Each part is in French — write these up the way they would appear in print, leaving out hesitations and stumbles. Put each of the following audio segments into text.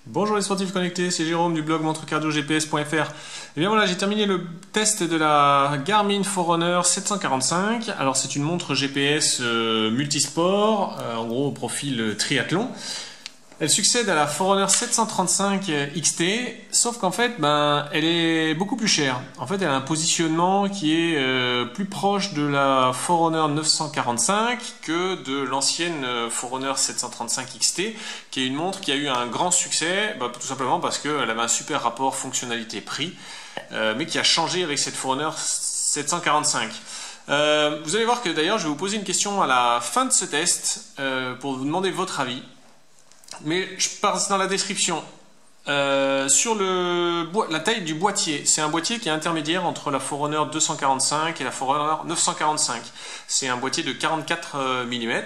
Bonjour les sportifs connectés, c'est Jérôme du blog montrecardiogps.fr. Et bien voilà, j'ai terminé le test de la Garmin Forerunner 745. Alors c'est une montre GPS multisport, en gros au profil triathlon. Elle succède à la Forerunner 735 XT, sauf qu'en fait, elle est beaucoup plus chère. En fait, elle a un positionnement qui est plus proche de la Forerunner 945 que de l'ancienne Forerunner 735 XT, qui est une montre qui a eu un grand succès, tout simplement parce qu'elle avait un super rapport fonctionnalité-prix, mais qui a changé avec cette Forerunner 745. Vous allez voir que d'ailleurs, je vais vous poser une question à la fin de ce test pour vous demander votre avis. Mais je passe dans la description. Sur la taille du boîtier, c'est un boîtier qui est intermédiaire entre la Forerunner 245 et la Forerunner 945. C'est un boîtier de 44 mm.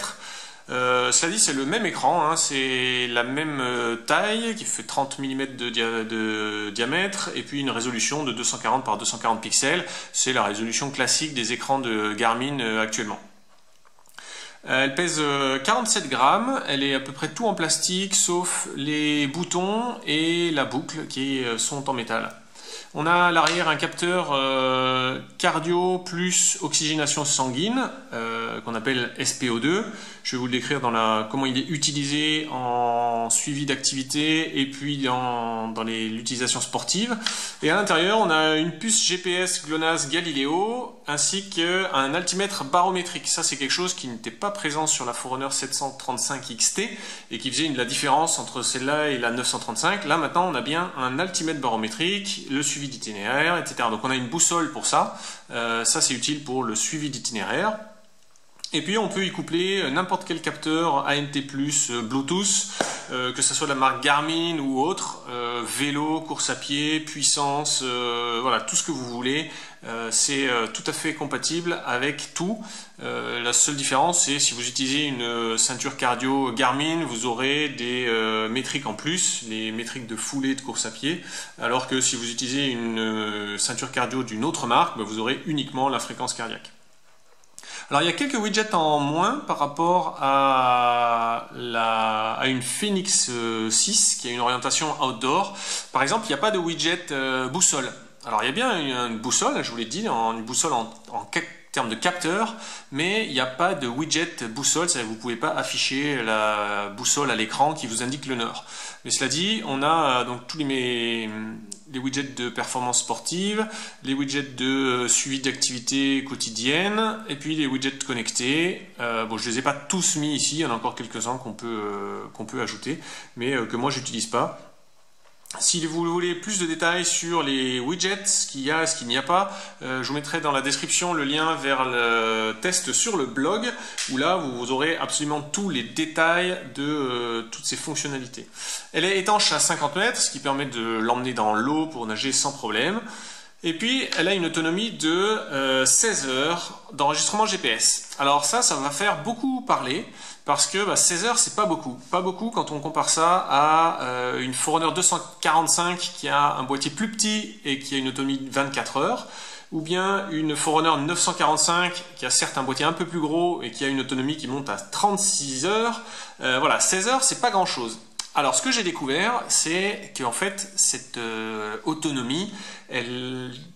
Cela dit, c'est le même écran, hein, c'est la même taille qui fait 30 mm de diamètre et puis une résolution de 240 par 240 pixels. C'est la résolution classique des écrans de Garmin actuellement. Elle pèse 47 grammes, elle est à peu près tout en plastique sauf les boutons et la boucle qui sont en métal. On a à l'arrière un capteur cardio plus oxygénation sanguine qu'on appelle SPO2. Je vais vous le décrire dans comment il est utilisé en suivi d'activité et puis dans l'utilisation sportive. Et à l'intérieur, on a une puce GPS GLONASS Galileo ainsi qu'un altimètre barométrique. Ça, c'est quelque chose qui n'était pas présent sur la Forerunner 735 XT et qui faisait la différence entre celle-là et la 935. Là, maintenant, on a bien un altimètre barométrique, le suivi d'itinéraire, etc. Donc, on a une boussole pour ça. Ça, c'est utile pour le suivi d'itinéraire. Et puis on peut y coupler n'importe quel capteur ANT+, Bluetooth, que ce soit de la marque Garmin ou autre, vélo, course à pied, puissance, voilà, tout ce que vous voulez. C'est tout à fait compatible avec tout. La seule différence, c'est si vous utilisez une ceinture cardio Garmin, vous aurez des métriques en plus, les métriques de foulée de course à pied, alors que si vous utilisez une ceinture cardio d'une autre marque, vous aurez uniquement la fréquence cardiaque. Alors il y a quelques widgets en moins par rapport à une Fenix 6 qui a une orientation outdoor. Par exemple, il n'y a pas de widget boussole. Alors il y a bien une boussole, je vous l'ai dit, une boussole en termes de capteur, mais il n'y a pas de widget boussole, c'est-à-dire que vous ne pouvez pas afficher la boussole à l'écran qui vous indique le nord. Mais cela dit, on a donc tous les widgets de performance sportive, les widgets de suivi d'activité quotidienne, et puis les widgets connectés. Bon, je ne les ai pas tous mis ici, il y en a encore quelques-uns qu'on peut ajouter, mais que moi j'utilise pas. Si vous voulez plus de détails sur les widgets, ce qu'il y a et ce qu'il n'y a pas, je vous mettrai dans la description le lien vers le test sur le blog, où là vous aurez absolument tous les détails de toutes ces fonctionnalités. Elle est étanche à 50 mètres, ce qui permet de l'emmener dans l'eau pour nager sans problème. Et puis elle a une autonomie de 16 heures d'enregistrement GPS. Alors ça va faire beaucoup parler, parce que 16 heures c'est pas beaucoup. Pas beaucoup quand on compare ça à une Forerunner 245 qui a un boîtier plus petit et qui a une autonomie de 24 heures, ou bien une Forerunner 945 qui a certes un boîtier un peu plus gros et qui a une autonomie qui monte à 36 heures. Voilà, 16 heures c'est pas grand chose. Alors ce que j'ai découvert, c'est qu'en fait cette autonomie,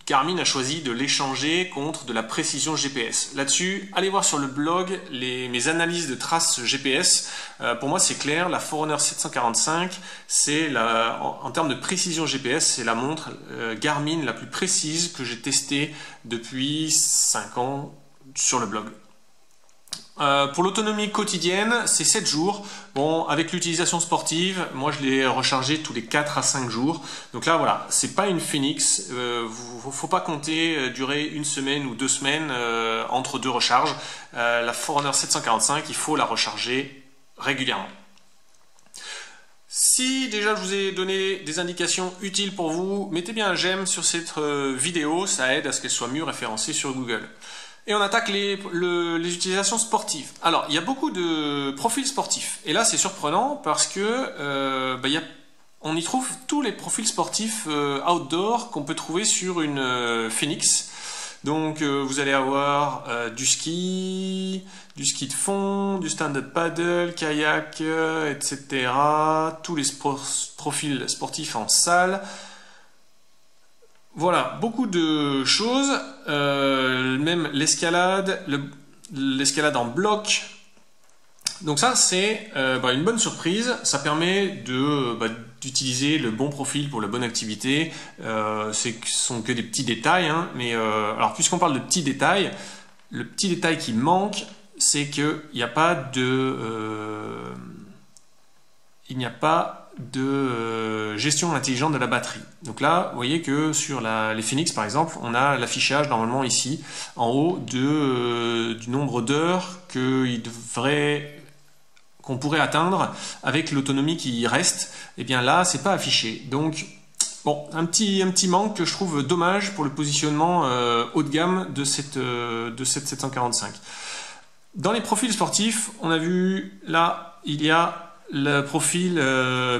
Garmin a choisi de l'échanger contre de la précision GPS. Là-dessus, allez voir sur le blog mes analyses de traces GPS. Pour moi c'est clair, la Forerunner 745, c'est en termes de précision GPS, c'est la montre Garmin la plus précise que j'ai testée depuis 5 ans sur le blog. Pour l'autonomie quotidienne, c'est 7 jours. Bon, avec l'utilisation sportive, moi je l'ai rechargé tous les 4 à 5 jours. Donc là, voilà, c'est pas une Fenix. Faut pas compter durer une semaine ou 2 semaines entre deux recharges. La Forerunner 745, il faut la recharger régulièrement. Si déjà je vous ai donné des indications utiles pour vous, mettez bien un j'aime sur cette vidéo, ça aide à ce qu'elle soit mieux référencée sur Google. Et on attaque les utilisations sportives. Alors, il y a beaucoup de profils sportifs. Et là, c'est surprenant parce que on y trouve tous les profils sportifs outdoor qu'on peut trouver sur une Fenix. Donc vous allez avoir du ski de fond, du stand-up paddle, kayak, etc. Tous les profils sportifs en salle. Voilà, beaucoup de choses, même l'escalade, l'escalade en bloc. Donc ça, c'est une bonne surprise. Ça permet d'utiliser le bon profil pour la bonne activité. Ce sont que des petits détails, hein, mais alors puisqu'on parle de petits détails, le petit détail qui manque, c'est qu'il n'y a pas de gestion intelligente de la batterie. Donc là, vous voyez que sur les Fenix, par exemple, on a l'affichage normalement ici, en haut, du nombre d'heures qu'on pourrait atteindre avec l'autonomie qui reste. Et bien là, c'est pas affiché. Donc, bon, un petit manque que je trouve dommage pour le positionnement haut de gamme de cette 745. Dans les profils sportifs, on a vu là, il y a le profil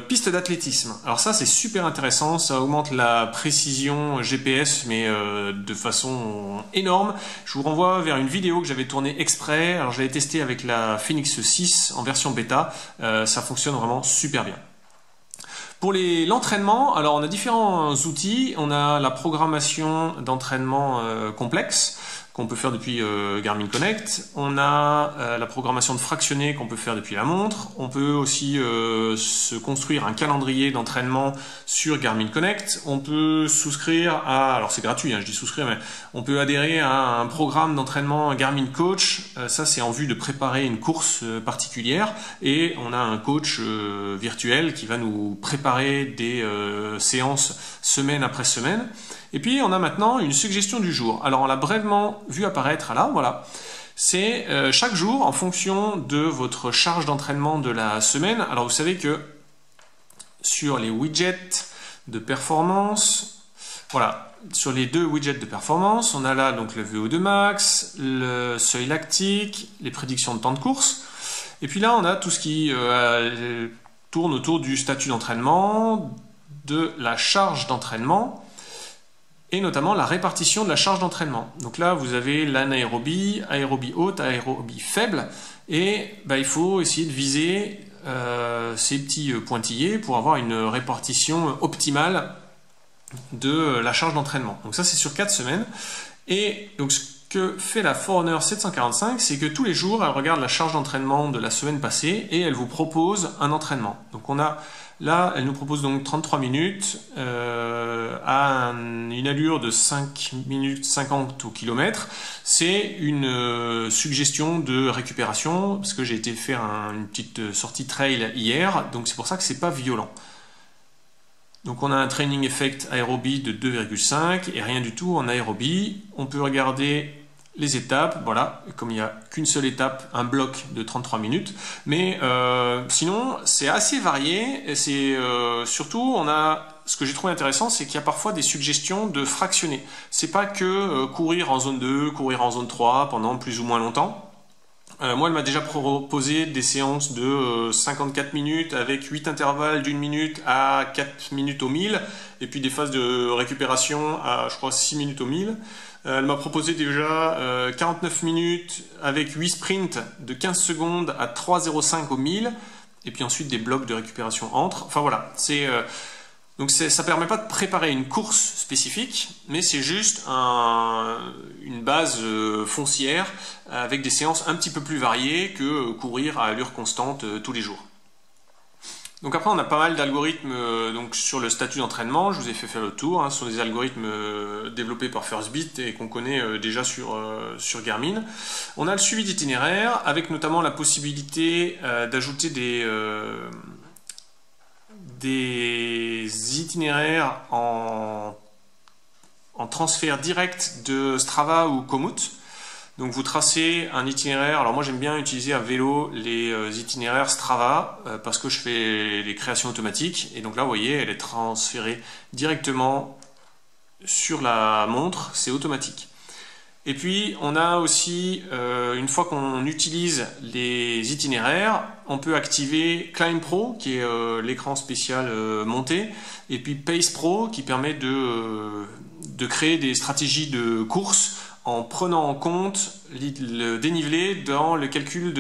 piste d'athlétisme. Alors ça, c'est super intéressant, ça augmente la précision GPS, mais de façon énorme. Je vous renvoie vers une vidéo que j'avais tournée exprès. Alors je l'avais testé avec la Fenix 6 en version bêta. Ça fonctionne vraiment super bien. Pour l'entraînement, alors on a différents outils. On a la programmation d'entraînement complexe qu'on peut faire depuis Garmin Connect. On a la programmation de fractionné qu'on peut faire depuis la montre. On peut aussi se construire un calendrier d'entraînement sur Garmin Connect. On peut souscrire alors c'est gratuit, hein, je dis souscrire, mais on peut adhérer à un programme d'entraînement Garmin Coach. Ça, c'est en vue de préparer une course particulière. Et on a un coach virtuel qui va nous préparer des séances semaine après semaine. Et puis on a maintenant une suggestion du jour. Alors on l'a brièvement vu apparaître là, voilà. C'est chaque jour en fonction de votre charge d'entraînement de la semaine. Alors vous savez que sur les widgets de performance, voilà, sur les deux widgets de performance, on a là donc le VO2 max, le seuil lactique, les prédictions de temps de course. Et puis là on a tout ce qui tourne autour du statut d'entraînement, de la charge d'entraînement, et notamment la répartition de la charge d'entraînement. Donc là, vous avez l'anaérobie, aérobie haute, aérobie faible, et il faut essayer de viser ces petits pointillés pour avoir une répartition optimale de la charge d'entraînement. Donc ça, c'est sur 4 semaines. Et donc ce que fait la Forerunner 745, c'est que tous les jours, elle regarde la charge d'entraînement de la semaine passée et elle vous propose un entraînement. Donc on a là, elle nous propose donc 33 minutes à une allure de 5 minutes 50 au kilomètre. C'est une suggestion de récupération parce que j'ai été faire une petite sortie trail hier, donc c'est pour ça que c'est pas violent. Donc on a un training effect aérobie de 2,5 et rien du tout en aérobie. On peut regarder les étapes, voilà, comme il n'y a qu'une seule étape, un bloc de 33 minutes. Mais sinon, c'est assez varié. Et c'est surtout, ce que j'ai trouvé intéressant, c'est qu'il y a parfois des suggestions de fractionner. C'est pas que courir en zone 2, courir en zone 3 pendant plus ou moins longtemps. Moi, elle m'a déjà proposé des séances de 54 minutes avec 8 intervalles d'1 minute à 4 minutes au 1000 et puis des phases de récupération à, je crois, 6 minutes au 1000. Elle m'a proposé déjà 49 minutes avec 8 sprints de 15 secondes à 3,05 au 1000 et puis ensuite des blocs de récupération entre. Enfin voilà, donc ça permet pas de préparer une course spécifique, mais c'est juste une base foncière avec des séances un petit peu plus variées que courir à allure constante tous les jours. Donc après on a pas mal d'algorithmes donc sur le statut d'entraînement, je vous ai fait faire le tour, hein, ce sont des algorithmes développés par Firstbeat et qu'on connaît déjà sur Garmin. On a le suivi d'itinéraire avec notamment la possibilité d'ajouter des itinéraires en transfert direct de Strava ou Komoot. Donc vous tracez un itinéraire, alors moi j'aime bien utiliser à vélo les itinéraires Strava parce que je fais les créations automatiques et donc là vous voyez elle est transférée directement sur la montre, c'est automatique. Et puis on a aussi, une fois qu'on utilise les itinéraires, on peut activer Climb Pro qui est l'écran spécial monté et puis Pace Pro qui permet de créer des stratégies de course en prenant en compte le dénivelé dans le calcul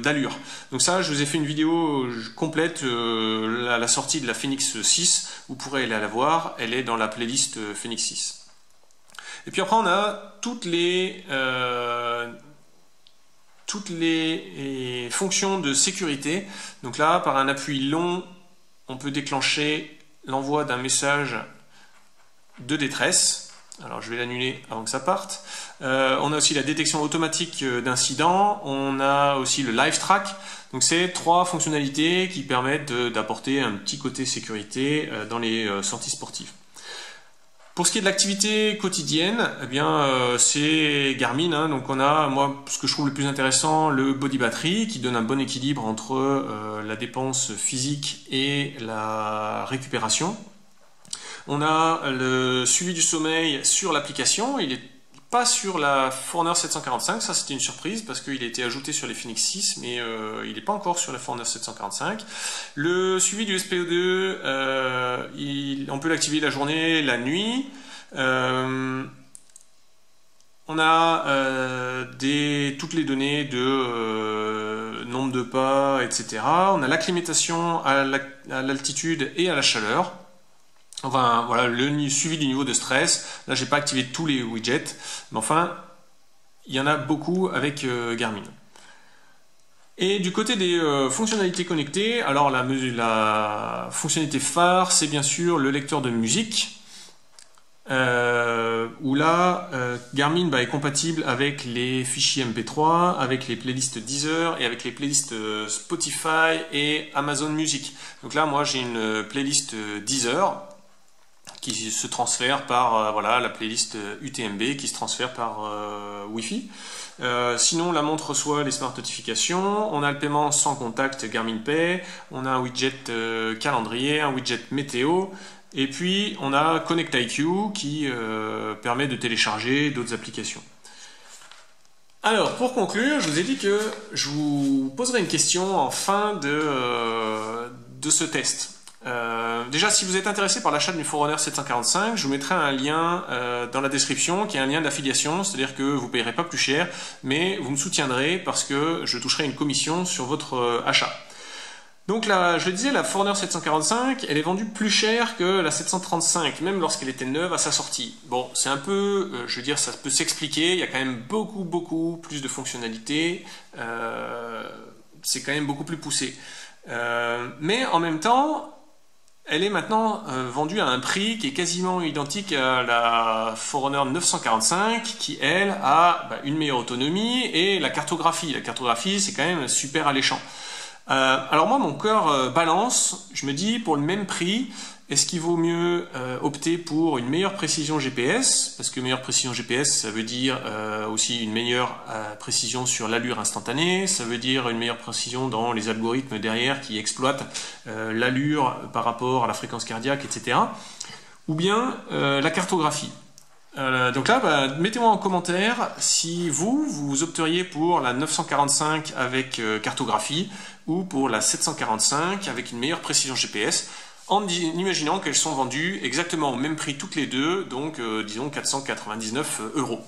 d'allure. Donc ça, je vous ai fait une vidéo complète à la sortie de la Phoenix 6, vous pourrez aller la voir, elle est dans la playlist Phoenix 6. Et puis après, on a toutes les fonctions de sécurité. Donc là, par un appui long, on peut déclencher l'envoi d'un message de détresse. Alors je vais l'annuler avant que ça parte. On a aussi la détection automatique d'incidents. On a aussi le live track. Donc c'est 3 fonctionnalités qui permettent d'apporter un petit côté sécurité dans les sorties sportives. Pour ce qui est de l'activité quotidienne, eh bien c'est Garmin. Hein. Donc on a, moi, ce que je trouve le plus intéressant, le body battery, qui donne un bon équilibre entre la dépense physique et la récupération. On a le suivi du sommeil sur l'application. Il n'est pas sur la Forerunner 745, ça c'était une surprise parce qu'il a été ajouté sur les Phoenix 6, mais il n'est pas encore sur la Forerunner 745. Le suivi du SPO2, on peut l'activer la journée, la nuit. On a toutes les données de nombre de pas, etc. On a l'acclimatation à l'altitude et à la chaleur. Enfin, voilà, le suivi du niveau de stress. Là, j'ai pas activé tous les widgets, mais enfin, il y en a beaucoup avec Garmin. Et du côté des fonctionnalités connectées, alors la fonctionnalité phare, c'est bien sûr le lecteur de musique, où là, Garmin est compatible avec les fichiers MP3, avec les playlists Deezer et avec les playlists Spotify et Amazon Music. Donc là, moi, j'ai une playlist Deezer qui se transfère par voilà, la playlist UTMB qui se transfère par Wi-Fi. Sinon, la montre reçoit les smart notifications. On a le paiement sans contact Garmin Pay. On a un widget calendrier, un widget météo. Et puis, on a Connect IQ qui permet de télécharger d'autres applications. Alors, pour conclure, je vous ai dit que je vous poserai une question en fin de ce test. Déjà, si vous êtes intéressé par l'achat d'une Forerunner 745, je vous mettrai un lien dans la description qui est un lien d'affiliation, c'est-à-dire que vous ne payerez pas plus cher, mais vous me soutiendrez parce que je toucherai une commission sur votre achat. Donc là, je le disais, la Forerunner 745, elle est vendue plus cher que la 735, même lorsqu'elle était neuve à sa sortie. Bon, c'est un peu, je veux dire, ça peut s'expliquer, il y a quand même beaucoup plus de fonctionnalités, c'est quand même beaucoup plus poussé. Mais en même temps, elle est maintenant vendue à un prix qui est quasiment identique à la Forerunner 945 qui, elle, a une meilleure autonomie et la cartographie. La cartographie, c'est quand même super alléchant. Alors moi, mon cœur balance. Je me dis, pour le même prix, est-ce qu'il vaut mieux opter pour une meilleure précision GPS? Parce que meilleure précision GPS, ça veut dire aussi une meilleure précision sur l'allure instantanée, ça veut dire une meilleure précision dans les algorithmes derrière qui exploitent l'allure par rapport à la fréquence cardiaque, etc. Ou bien la cartographie. Donc là, mettez-moi en commentaire si vous opteriez pour la 945 avec cartographie ou pour la 745 avec une meilleure précision GPS, en imaginant qu'elles sont vendues exactement au même prix toutes les deux, donc disons 499 €.